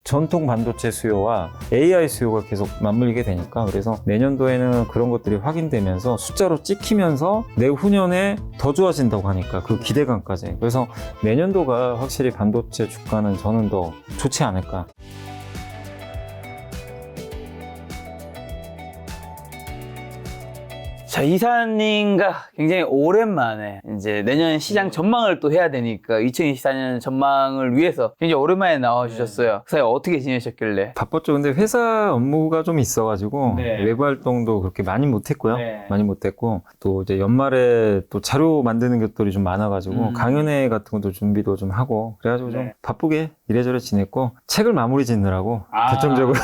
전통 반도체 수요와 AI 수요가 계속 맞물리게 되니까 그래서 내년도에는 그런 것들이 확인되면서 숫자로 찍히면서 내후년에 더 좋아진다고 하니까 그 기대감까지. 그래서 내년도가 확실히 반도체 주가는 저는 더 좋지 않을까. 자, 이사님과 굉장히 오랜만에 이제 내년 시장 전망을 또 해야 되니까 2024년 전망을 위해서 굉장히 오랜만에 나와주셨어요. 그 사이 어떻게 지내셨길래? 바빴죠. 근데 회사 업무가 좀 있어가지고 네. 외부 활동도 그렇게 많이 못했고요. 네. 많이 못했고 또 이제 연말에 또 자료 만드는 것들이 좀 많아가지고 강연회 같은 것도 준비도 좀 하고 그래가지고 좀 네. 바쁘게 이래저래 지냈고 책을 마무리 짓느라고 결정적으로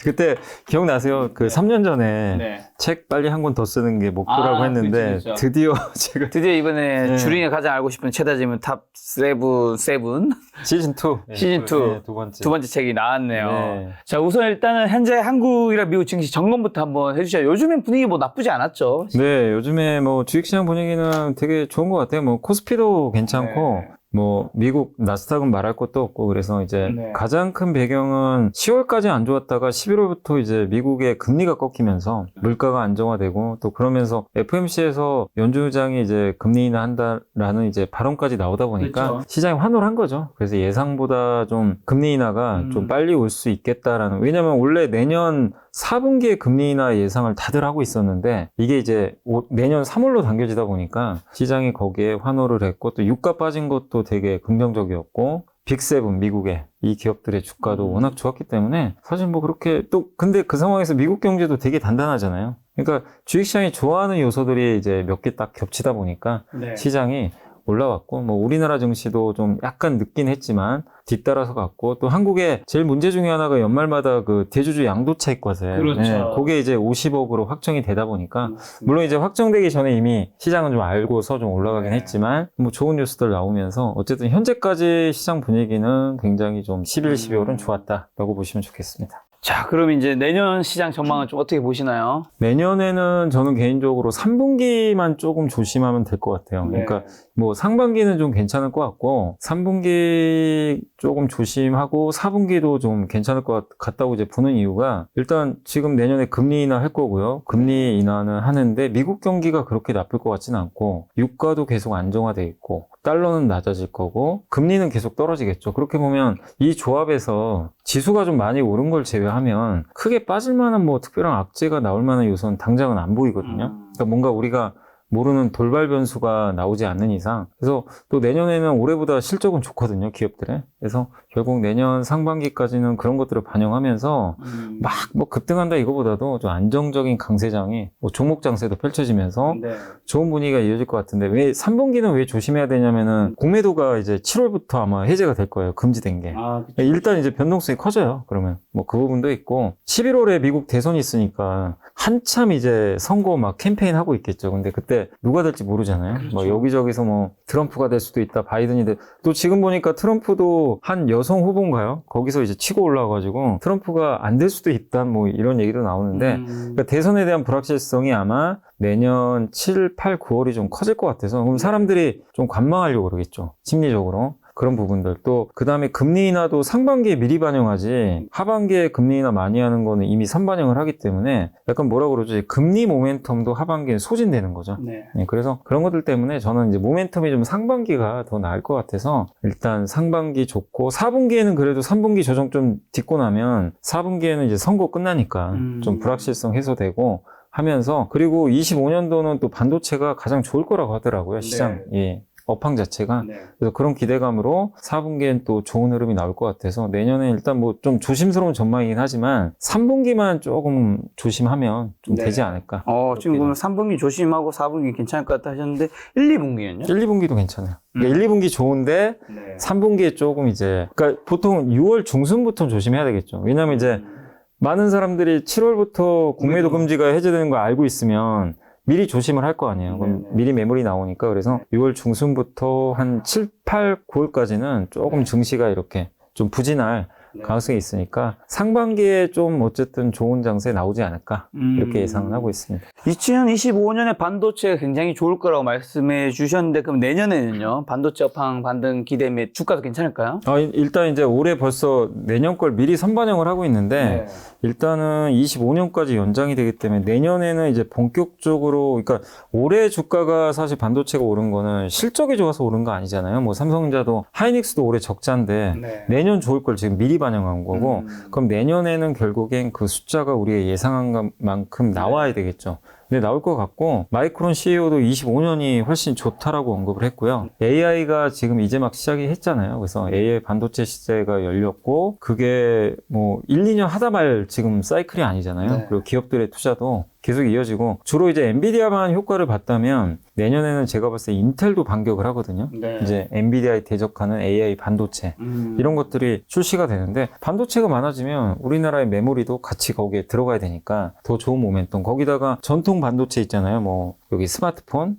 그때 기억나세요? 그 3년 전에 네. 책 빨리 한 권 더 쓰는 게 목표라고 했는데 그쵸. 드디어 제가 드디어 이번에 네. 주린이가 가장 알고 싶은 최다 질문 탑 7 시즌2 시즌 2 두 번째. 두 번째 책이 나왔네요. 네. 자, 우선 일단은 현재 한국이랑 미국 증시 점검부터 한번 해주셔요. 요즘엔 분위기 뭐 나쁘지 않았죠? 네, 요즘에 뭐 주식시장 분위기는 되게 좋은 것 같아요. 뭐 코스피도 괜찮고, 네. 뭐 미국 나스닥은 말할 것도 없고, 그래서 이제 네. 가장 큰 배경은 10월까지 안 좋았다가 11월부터 이제 미국의 금리가 꺾이면서 물가가 안정화되고 또 그러면서 FOMC에서 연준 의장이 이제 금리 인하 한다라는 이제 발언까지 나오다 보니까 그렇죠. 시장이 환호를 한 거죠. 그래서 예상보다 좀 금리 인하가 좀 빨리 올 수 있겠다라는, 왜냐면 원래 내년 4분기에 금리 인하 예상을 다들 하고 있었는데 이게 이제 내년 3월로 당겨지다 보니까 시장이 거기에 환호를 했고 또 유가 빠진 것도 되게 긍정적이었고 빅7 미국의 이 기업들의 주가도 워낙 좋았기 때문에 사실 뭐 그렇게 또 근데 그 상황에서 미국 경제도 되게 단단하잖아요. 그러니까 주식시장이 좋아하는 요소들이 이제 몇 개 딱 겹치다 보니까 네. 시장이 올라왔고 뭐 우리나라 증시도 좀 약간 늦긴 했지만 뒤따라서 갔고 또 한국의 제일 문제 중에 하나가 연말마다 그 대주주 양도차익 과세. 그렇죠. 네, 그게 이제 50억으로 확정이 되다 보니까 물론 이제 확정되기 전에 이미 시장은 좀 알고서 좀 올라가긴 네. 했지만 뭐 좋은 뉴스들 나오면서 어쨌든 현재까지 시장 분위기는 굉장히 좀 11, 12월은 좋았다라고 보시면 좋겠습니다. 자, 그럼 이제 내년 시장 전망은 좀 어떻게 보시나요? 내년에는 저는 개인적으로 3분기만 조금 조심하면 될 것 같아요. 네. 그러니까 뭐 상반기는 좀 괜찮을 것 같고 3분기 조금 조심하고 4분기도 좀 괜찮을 것 같다고 이제 보는 이유가 일단 지금 내년에 금리 인하 할 거고요. 금리 인하는 하는데 미국 경기가 그렇게 나쁠 것 같지는 않고 유가도 계속 안정화돼 있고 달러는 낮아질 거고 금리는 계속 떨어지겠죠. 그렇게 보면 이 조합에서 지수가 좀 많이 오른 걸 제외하면 크게 빠질 만한 뭐 특별한 악재가 나올 만한 요소는 당장은 안 보이거든요. 그러니까 뭔가 우리가 모르는 돌발 변수가 나오지 않는 이상 그래서 또 내년에는 올해보다 실적은 좋거든요, 기업들의. 그래서 결국 내년 상반기까지는 그런 것들을 반영하면서 막 뭐 급등한다 이거보다도 좀 안정적인 강세장이 뭐 종목 장세도 펼쳐지면서 네. 좋은 분위기가 이어질 것 같은데 왜 3분기는 왜 조심해야 되냐면은 공매도가 이제 7월부터 아마 해제가 될 거예요. 금지된 게. 일단 이제 변동성이 커져요. 그러면 뭐 그 부분도 있고 11월에 미국 대선이 있으니까 한참 이제 선거 막 캠페인 하고 있겠죠. 근데 그때 누가 될지 모르잖아요. 그렇죠. 뭐 여기저기서 뭐 트럼프가 될 수도 있다, 바이든이 또 지금 보니까 트럼프도 한 여성 후보인가요? 거기서 이제 치고 올라와가지고 트럼프가 안 될 수도 있다, 뭐 이런 얘기도 나오는데 그러니까 대선에 대한 불확실성이 아마 내년 7, 8, 9월이 좀 커질 것 같아서 그럼 사람들이 좀 관망하려고 그러겠죠. 심리적으로. 그런 부분들 또 그다음에 금리 인하도 상반기에 미리 반영하지 하반기에 금리 인하 많이 하는 거는 이미 선반영을 하기 때문에 약간 뭐라 그러지 금리 모멘텀도 하반기에 소진되는 거죠. 네. 네, 그래서 그런 것들 때문에 저는 이제 모멘텀이 좀 상반기가 더 나을 것 같아서 일단 상반기 좋고 4분기에는 그래도 3분기 조정 좀 딛고 나면 4분기에는 이제 선거 끝나니까 좀 불확실성 해소되고 하면서 그리고 25년도는 또 반도체가 가장 좋을 거라고 하더라고요. 시장. 예. 업황 자체가. 그래서 그런 기대감으로 4분기엔 또 좋은 흐름이 나올 것 같아서 내년에 일단 뭐 좀 조심스러운 전망이긴 하지만 3분기만 조금 조심하면 좀 되지 않을까. 지금 그러면 3분기 조심하고 4분기 괜찮을 것 같다 하셨는데 1, 2분기는요? 1, 2분기도 괜찮아요. 그러니까 1, 2분기 좋은데 3분기에 조금 이제 그러니까 보통 6월 중순부터 조심해야 되겠죠. 왜냐면 이제 많은 사람들이 7월부터 공매도 금지가 해제되는 걸 알고 있으면 미리 조심을 할 거 아니에요. 그럼 미리 매물이 나오니까 그래서 6월 중순부터 한 7, 8, 9월까지는 조금 증시가 이렇게 좀 부진할 가능성이 있으니까 상반기에 좀 어쨌든 좋은 장세 나오지 않을까 이렇게 예상을 하고 있습니다. 2025년에 반도체가 굉장히 좋을 거라고 말씀해 주셨는데 그럼 내년에는요? 반도체 업황 반등 기대 및 주가도 괜찮을까요? 일단 이제 올해 벌써 내년 걸 미리 선반영을 하고 있는데 일단은 25년까지 연장이 되기 때문에 내년에는 이제 본격적으로 그러니까 올해 주가가 사실 반도체가 오른 거는 실적이 좋아서 오른 거 아니잖아요. 뭐 삼성전자도 하이닉스도 올해 적자인데 내년 좋을 걸 지금 미리 반영한 거고 그럼 내년에는 결국엔 그 숫자가 우리가 예상한 만큼 나와야 되겠죠. 근데 나올 것 같고 마이크론 CEO도 25년이 훨씬 좋다라고 언급을 했고요. AI가 지금 이제 막 시작이 했잖아요. 그래서 AI 반도체 시대가 열렸고 그게 뭐 1, 2년 하다 말 지금 사이클이 아니잖아요. 그리고 기업들의 투자도 계속 이어지고 주로 이제 엔비디아만 효과를 봤다면 내년에는 제가 봤을 때 인텔도 반격을 하거든요. 이제 엔비디아에 대적하는 AI 반도체 이런 것들이 출시가 되는데 반도체가 많아지면 우리나라의 메모리도 같이 거기에 들어가야 되니까 더 좋은 모멘텀. 거기다가 전통 반도체 있잖아요. 뭐 여기 스마트폰,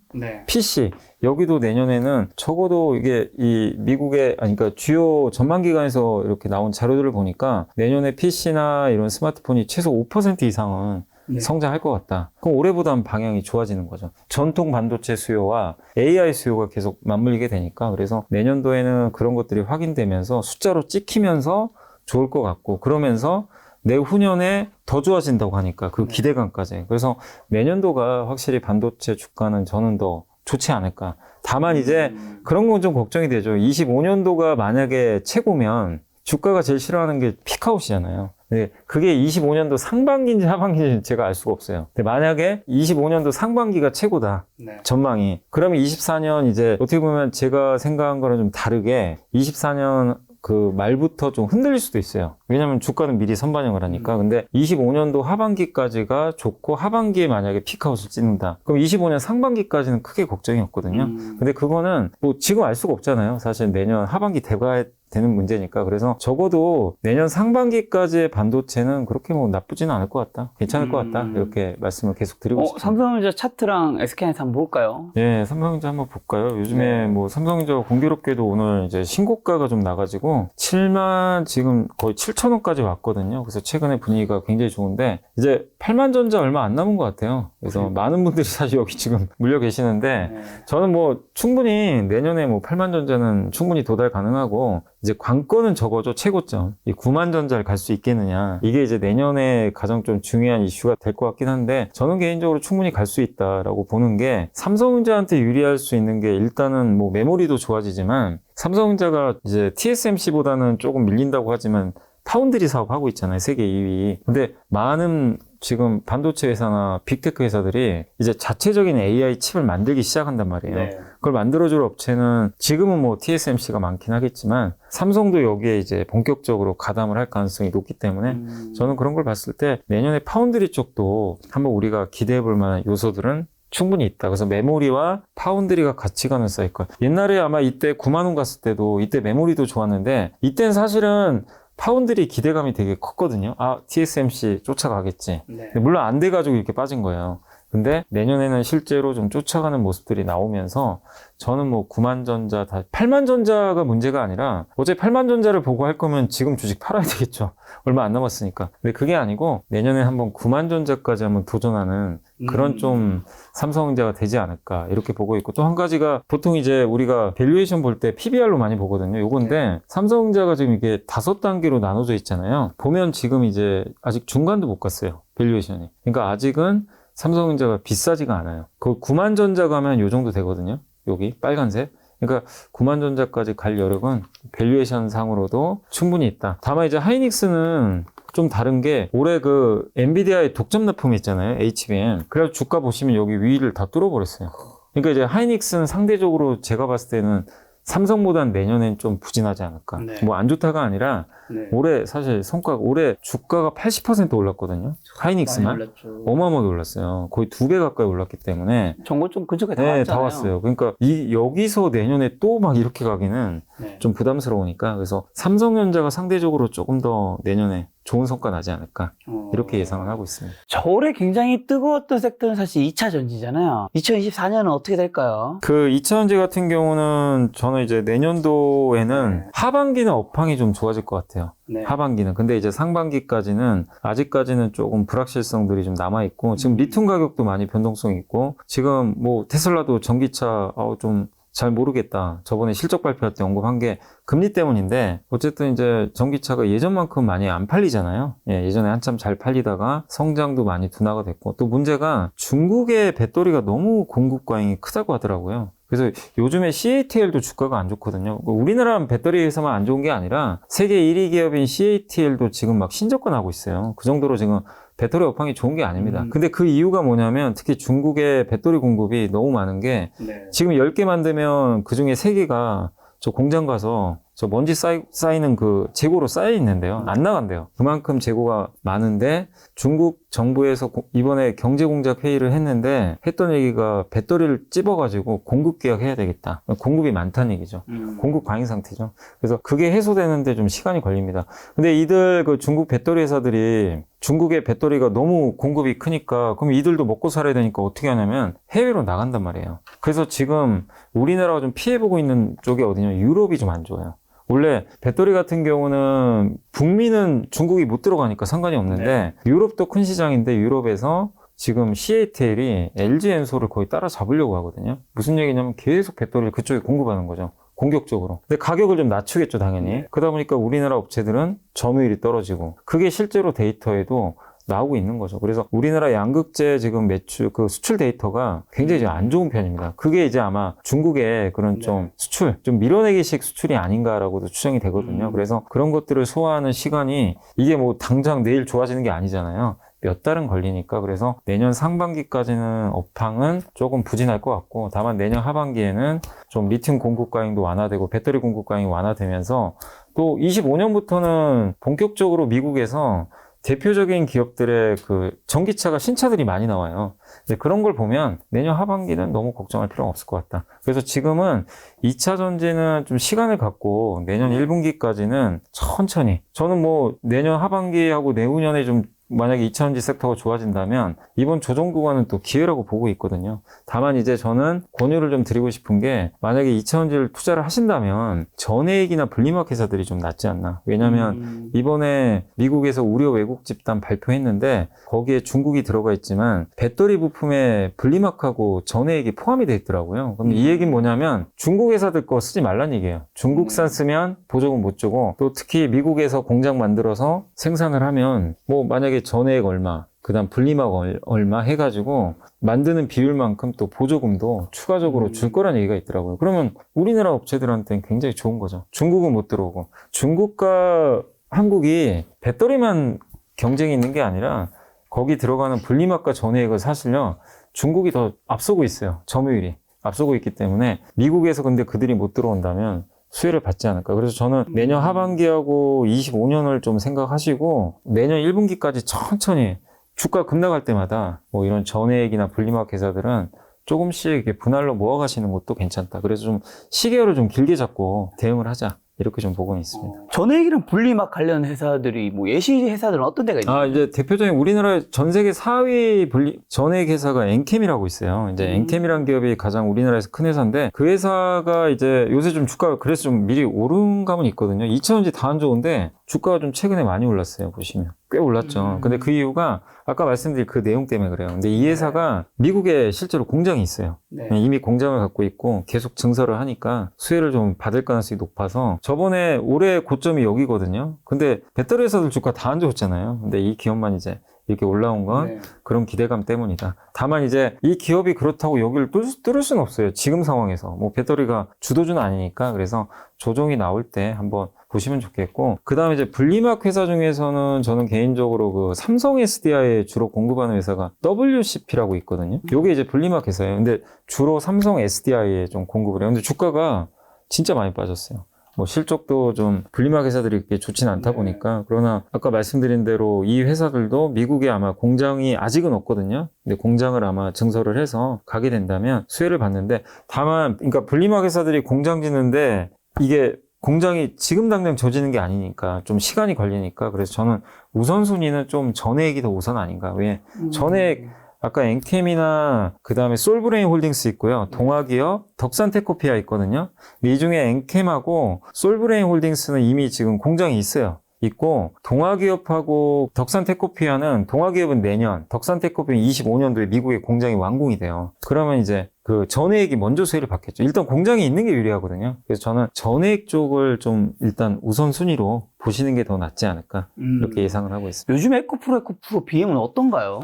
PC 여기도 내년에는 적어도 이게 이 미국의 그러니까 주요 전망기관에서 이렇게 나온 자료들을 보니까 내년에 PC나 이런 스마트폰이 최소 5% 이상은 성장할 것 같다. 그럼 올해보다는 방향이 좋아지는 거죠. 전통 반도체 수요와 AI 수요가 계속 맞물리게 되니까 그래서 내년도에는 그런 것들이 확인되면서 숫자로 찍히면서 좋을 것 같고 그러면서 내후년에 더 좋아진다고 하니까 그 기대감까지. 그래서 내년도가 확실히 반도체 주가는 저는 더 좋지 않을까. 다만 이제 그런 건 좀 걱정이 되죠. 25년도가 만약에 최고면 주가가 제일 싫어하는 게 피크아웃이잖아요. 근데 그게 25년도 상반기인지 하반기인지 제가 알 수가 없어요. 근데 만약에 25년도 상반기가 최고다. 전망이. 그러면 24년 이제 어떻게 보면 제가 생각한 거랑 좀 다르게 24년 그 말부터 좀 흔들릴 수도 있어요. 왜냐면 주가는 미리 선반영을 하니까. 근데 25년도 하반기까지가 좋고 하반기에 만약에 피크아웃을 찍는다. 그럼 25년 상반기까지는 크게 걱정이 없거든요. 근데 그거는 뭐 지금 알 수가 없잖아요. 사실 내년 하반기 돼가야 되는 문제니까. 그래서 적어도 내년 상반기까지의 반도체는 그렇게 뭐 나쁘지는 않을 것 같다. 괜찮을 것 같다. 이렇게 말씀을 계속 드리고 싶습니다. 삼성전자 차트랑 SK하이닉스 한번 볼까요? 네, 삼성전자 한번 볼까요? 요즘에 뭐 삼성전자 공교롭게도 오늘 이제 신고가가 좀 나가지고 7만 지금 거의 7,000원까지 왔거든요. 그래서 최근에 분위기가 굉장히 좋은데 이제 8만 전자 얼마 안 남은 것 같아요. 그래서 많은 분들이 사실 여기 지금 물려 계시는데 저는 뭐 충분히 내년에 뭐 8만 전자는 충분히 도달 가능하고 이제 관건은 적어도 최고점 이 9만 전자를 갈 수 있겠느냐 이게 이제 내년에 가장 좀 중요한 이슈가 될 것 같긴 한데 저는 개인적으로 충분히 갈 수 있다라고 보는 게 삼성전자한테 유리할 수 있는 게 일단은 뭐 메모리도 좋아지지만 삼성전자가 이제 TSMC보다는 조금 밀린다고 하지만 파운드리 사업하고 있잖아요. 세계 2위. 근데 많은 지금 반도체 회사나 빅테크 회사들이 이제 자체적인 AI 칩을 만들기 시작한단 말이에요. 그걸 만들어줄 업체는 지금은 뭐 TSMC가 많긴 하겠지만 삼성도 여기에 이제 본격적으로 가담을 할 가능성이 높기 때문에 저는 그런 걸 봤을 때 내년에 파운드리 쪽도 한번 우리가 기대해 볼 만한 요소들은 충분히 있다. 그래서 메모리와 파운드리가 같이 가는 사이클. 옛날에 아마 이때 9만 원 갔을 때도 이때 메모리도 좋았는데 이때는 사실은 파운드리 기대감이 되게 컸거든요. 아, TSMC 쫓아가겠지. 근데 물론 안 돼가지고 이렇게 빠진 거예요. 근데 내년에는 실제로 좀 쫓아가는 모습들이 나오면서 저는 뭐 9만 전자, 8만 전자가 문제가 아니라 어제 8만 전자를 보고 할 거면 지금 주식 팔아야 되겠죠. 얼마 안 남았으니까. 근데 그게 아니고 내년에 한번 9만 전자까지 한번 도전하는 그런 좀 삼성전자가 되지 않을까 이렇게 보고 있고 또 한 가지가 보통 이제 우리가 밸류에이션 볼 때 PBR로 많이 보거든요. 요건데 삼성전자가 지금 이게 5단계로 나눠져 있잖아요. 보면 지금 이제 아직 중간도 못 갔어요. 밸류에이션이. 그러니까 아직은 삼성전자가 비싸지가 않아요. 그 9만 전자 가면 요 정도 되거든요. 여기 빨간색. 그러니까 9만 전자까지 갈 여력은 밸류에이션 상으로도 충분히 있다. 다만 이제 하이닉스는 좀 다른 게 올해 그 엔비디아의 독점 납품이 있잖아요. HBM. 그래서 주가 보시면 여기 위를 다 뚫어버렸어요. 그러니까 이제 하이닉스는 상대적으로 제가 봤을 때는 삼성보다는 내년엔 좀 부진하지 않을까. 뭐 안 좋다가 아니라 올해 사실 성과가 올해 주가가 80% 올랐거든요. 하이닉스만. 어마어마하게 올랐어요. 거의 2배 가까이 올랐기 때문에. 정고점 근처까지 다 네, 왔잖아요. 다 왔어요. 그러니까 여기서 내년에 또 막 이렇게 가기는 좀 부담스러우니까 그래서 삼성전자가 상대적으로 조금 더 내년에 좋은 성과 나지 않을까 이렇게 예상을 하고 있습니다. 자, 올해 굉장히 뜨거웠던 섹터는 사실 2차 전지잖아요. 2024년은 어떻게 될까요? 그 2차전지 같은 경우는 저는 이제 내년도에는 하반기는 업황이 좀 좋아질 것 같아요. 네. 하반기는. 근데 이제 상반기까지는 아직까지는 조금 불확실성들이 좀 남아있고 지금 리튬 가격도 많이 변동성이 있고 지금 뭐 테슬라도 전기차 좀 잘 모르겠다. 저번에 실적 발표할 때 언급한 게 금리 때문인데 어쨌든 이제 전기차가 예전만큼 많이 안 팔리잖아요. 예, 예전에 한참 잘 팔리다가 성장도 많이 둔화가 됐고 또 문제가 중국의 배터리가 너무 공급 과잉이 크다고 하더라고요. 그래서 요즘에 CATL도 주가가 안 좋거든요. 우리나라 배터리 회사만 안 좋은 게 아니라 세계 1위 기업인 CATL도 지금 막 신접근하고 있어요. 그 정도로 지금 배터리 업황이 좋은 게 아닙니다. 근데 그 이유가 뭐냐면 특히 중국의 배터리 공급이 너무 많은 게 지금 10개 만들면 그 중에 3개가 저 공장 가서 저 먼지 쌓이는 그 재고로 쌓여 있는데요. 안 나간대요. 그만큼 재고가 많은데 중국 정부에서 이번에 경제공작 회의를 했는데 했던 얘기가 배터리를 찝어가지고 공급 계약해야 되겠다. 공급이 많다는 얘기죠. 공급 과잉 상태죠. 그래서 그게 해소되는데 좀 시간이 걸립니다. 근데 이들 그 중국 배터리 회사들이 중국의 배터리가 너무 공급이 크니까 그럼 이들도 먹고 살아야 되니까 어떻게 하냐면 해외로 나간단 말이에요. 그래서 지금 우리나라가 좀 피해보고 있는 쪽이 어디냐면 유럽이 좀 안 좋아요. 원래 배터리 같은 경우는 북미는 중국이 못 들어가니까 상관이 없는데 유럽도 큰 시장인데 유럽에서 지금 CATL이 LG 엔솔을 거의 따라잡으려고 하거든요. 무슨 얘기냐면 계속 배터리를 그쪽에 공급하는 거죠. 공격적으로. 근데 가격을 좀 낮추겠죠, 당연히. 그러다 보니까 우리나라 업체들은 점유율이 떨어지고 그게 실제로 데이터에도 나오고 있는 거죠. 그래서 우리나라 양극재 지금 매출, 그 수출 데이터가 굉장히 이제 안 좋은 편입니다. 그게 이제 아마 중국의 그런 좀 수출, 좀 밀어내기식 수출이 아닌가라고도 추정이 되거든요. 그래서 그런 것들을 소화하는 시간이 이게 뭐 당장 내일 좋아지는 게 아니잖아요. 몇 달은 걸리니까 그래서 내년 상반기까지는 업황은 조금 부진할 것 같고 다만 내년 하반기에는 좀 리튬 공급 과잉도 완화되고 배터리 공급 과잉이 완화되면서 또 25년부터는 본격적으로 미국에서 대표적인 기업들의 그 전기차가 신차들이 많이 나와요. 근데 그런 걸 보면 내년 하반기는 너무 걱정할 필요가 없을 것 같다. 그래서 지금은 2차 전지는 좀 시간을 갖고 내년 1분기까지는 천천히 저는 뭐 내년 하반기하고 내후년에 좀 만약에 2차 전지 섹터가 좋아진다면 이번 조정 구간은 또 기회라고 보고 있거든요. 다만 이제 저는 권유를 좀 드리고 싶은 게 만약에 2차 전지를 투자를 하신다면 전해액이나 분리막 회사들이 좀 낫지 않나. 왜냐하면 이번에 미국에서 우려 왜곡 집단 발표했는데 거기에 중국이 들어가 있지만 배터리 부품에 분리막하고 전해액이 포함이 돼 있더라고요. 그럼 이 얘기는 뭐냐면 중국 회사들 거 쓰지 말란 얘기예요. 중국산 쓰면 보조금 못 주고 또 특히 미국에서 공장 만들어서 생산을 하면 뭐 만약에 전해액 얼마 그 다음 분리막 얼마 해가지고 만드는 비율만큼 또 보조금도 추가적으로 줄 거란 얘기가 있더라고요. 그러면 우리나라 업체들한테는 굉장히 좋은 거죠. 중국은 못 들어오고 중국과 한국이 배터리만 경쟁이 있는 게 아니라 거기 들어가는 분리막과 전해액을 사실요 중국이 더 앞서고 있어요. 점유율이 앞서고 있기 때문에 미국에서 근데 그들이 못 들어온다면 수혜를 받지 않을까. 그래서 저는 내년 하반기하고 25년을 좀 생각하시고 내년 1분기까지 천천히 주가 급락할 때마다 뭐 이런 전해액이나 분리막 회사들은 조금씩 이렇게 분할로 모아가시는 것도 괜찮다. 그래서 좀 시계열을 좀 길게 잡고 대응을 하자. 이렇게 좀 보고는 있습니다. 전해액이랑 분리막 관련 회사들이 뭐 예시 회사들은 어떤 데가 있나요? 이제 대표적인 우리나라 전 세계 4위 전해액 회사가 엔캠이라고 있어요. 이제 엔캠이라는 기업이 가장 우리나라에서 큰 회사인데 그 회사가 이제 요새 좀 주가가 그래서 좀 미리 오른 감은 있거든요. 2차전지 다 안 좋은데 주가가 좀 최근에 많이 올랐어요. 보시면 꽤 올랐죠. 근데 그 이유가 아까 말씀드린 그 내용 때문에 그래요. 근데 이 회사가 미국에 실제로 공장이 있어요. 이미 공장을 갖고 있고 계속 증설을 하니까 수혜를 좀 받을 가능성이 높아서 저번에 올해 고점이 여기거든요. 근데 배터리 회사들 주가 다 안 좋았잖아요. 근데 이 기업만 이제 이렇게 올라온 건 그런 기대감 때문이다. 다만 이제 이 기업이 그렇다고 여기를 뚫을 수는 없어요. 지금 상황에서. 뭐 배터리가 주도주는 아니니까. 그래서 조정이 나올 때 한번 보시면 좋겠고, 그 다음에 이제 분리막 회사 중에서는 저는 개인적으로 그 삼성 SDI에 주로 공급하는 회사가 WCP라고 있거든요. 요게 이제 분리막 회사예요. 근데 주로 삼성 SDI에 좀 공급을 해요. 근데 주가가 진짜 많이 빠졌어요. 뭐 실적도 좀 분리막 회사들이 그렇게 좋진 않다 보니까. 그러나 아까 말씀드린 대로 이 회사들도 미국에 아마 공장이 아직은 없거든요. 근데 공장을 아마 증설을 해서 가게 된다면 수혜를 받는데, 다만 그러니까 분리막 회사들이 공장 짓는데 이게 공장이 지금 당장 조지는 게 아니니까 좀 시간이 걸리니까 그래서 저는 우선순위는 좀 전액이 더 우선 아닌가. 왜 전액 아까 엔캠이나 그 다음에 솔브레인 홀딩스 있고요. 동아기업, 덕산테코피아 있거든요. 이 중에 엔캠하고 솔브레인 홀딩스는 이미 지금 공장이 있어요. 있고 동아기업하고 덕산테코피아는 동아기업은 내년, 덕산테코피아는 25년도에 미국의 공장이 완공이 돼요. 그러면 이제 그 전해액이 먼저 수혜를 받겠죠. 일단 공장이 있는 게 유리하거든요. 그래서 저는 전해액 쪽을 좀 일단 우선순위로 보시는 게 더 낫지 않을까 이렇게 예상을 하고 있습니다. 요즘 에코프로 BM은 어떤가요?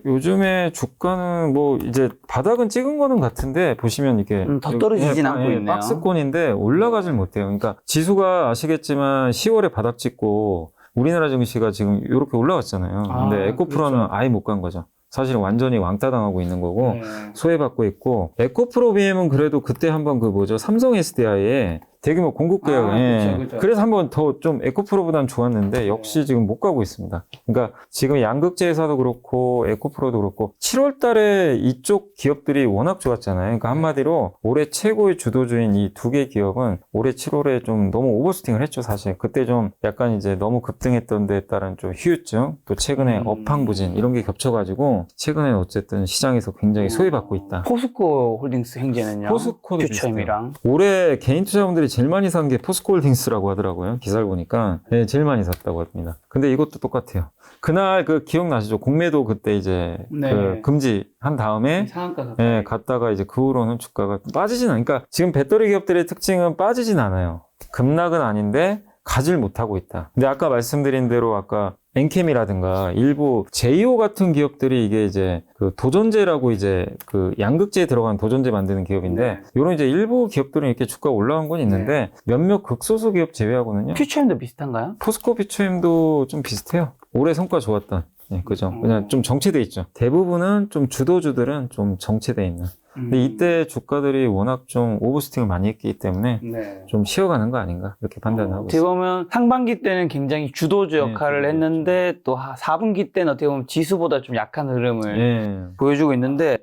요즘에 주가는 뭐 이제 바닥은 찍은 거는 같은데 보시면 이게 더 떨어지진 않고 있네요. 박스권인데 올라가질 못해요. 그러니까 지수가 아시겠지만 10월에 바닥 찍고 우리나라 증시가 지금 이렇게 올라왔잖아요. 근데 에코프로는 그렇죠. 아예 못 간 거죠. 사실은 완전히 왕따당하고 있는 거고 네. 소외받고 있고 에코프로 BM은 그래도 그때 한번 그 뭐죠 삼성 SDI에 대규모 공급 계약 그렇죠. 그래서 한번 더 좀 에코프로보다는 좋았는데 역시 지금 못 가고 있습니다. 그러니까 지금 양극재회사도 그렇고 에코프로도 그렇고 7월 달에 이쪽 기업들이 워낙 좋았잖아요. 그러니까 한마디로 올해 최고의 주도주인 이 두 개 기업은 올해 7월에 좀 너무 오버슈팅을 했죠, 사실. 그때 좀 약간 이제 너무 급등했던 데에 따른 좀 휴유증, 또 최근에 업황부진 이런 게 겹쳐가지고 최근에 어쨌든 시장에서 굉장히 소외받고 있다. 포스코 홀딩스 행제는요? 포스코도 퓨처엠이랑 올해 개인 투자자분들이 제일 많이 산 게 포스코홀딩스라고 하더라고요. 기사를 보니까. 네, 제일 많이 샀다고 합니다. 근데 이것도 똑같아요. 그날 그 기억나시죠? 공매도 그때 이제 네. 그 금지한 다음에 상한가 예, 갔다가 이제 그 후로는 주가가 빠지진 않아요. 그러니까 지금 배터리 기업들의 특징은 빠지진 않아요. 급락은 아닌데 가질 못하고 있다. 근데 아까 말씀드린 대로 아까 엔캠이라든가 일부 제이오 같은 기업들이 이게 이제 그 도전제라고 이제 그 양극재에 들어간 도전제 만드는 기업인데 이런 이제 일부 기업들은 이렇게 주가가 올라간 건 있는데 몇몇 극소수 기업 제외하고는요. 퓨처엠도 비슷한가요? 포스코 퓨처엠도 좀 비슷해요. 올해 성과 좋았던. 네, 그죠. 그냥 좀 정체돼 있죠. 대부분은 좀 주도주들은 좀 정체돼 있는. 근데 이때 주가들이 워낙 좀 오버슈팅을 많이 했기 때문에 네. 좀 쉬어가는 거 아닌가 이렇게 판단을 하고 어떻게 있습니다. 보면 상반기 때는 굉장히 주도주 역할을 주도주. 했는데 또 4분기 때는 어떻게 보면 지수보다 좀 약한 흐름을 예. 보여주고 있는데